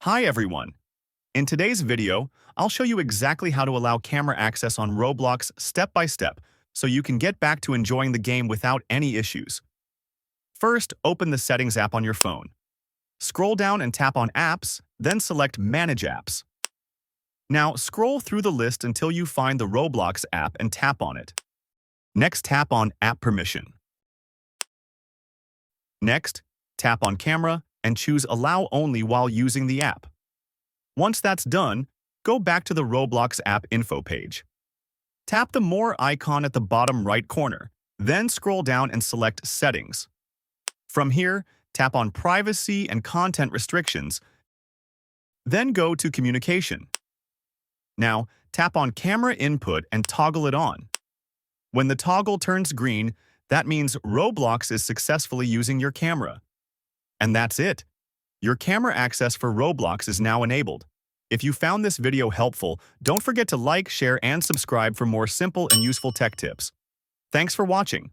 Hi everyone! In today's video, I'll show you exactly how to allow camera access on Roblox step by step so you can get back to enjoying the game without any issues. First, open the Settings app on your phone. Scroll down and tap on Apps, then select Manage Apps. Now, scroll through the list until you find the Roblox app and tap on it. Next, tap on App Permission. Next, tap on Camera and choose Allow Only while using the app. Once that's done, go back to the Roblox app info page. Tap the More icon at the bottom right corner, then scroll down and select Settings. From here, tap on Privacy and Content Restrictions, then go to Communication. Now, tap on Camera Input and toggle it on. When the toggle turns green, that means Roblox is successfully using your camera. And that's it. Your camera access for Roblox is now enabled. If you found this video helpful, don't forget to like, share, and subscribe for more simple and useful tech tips. Thanks for watching.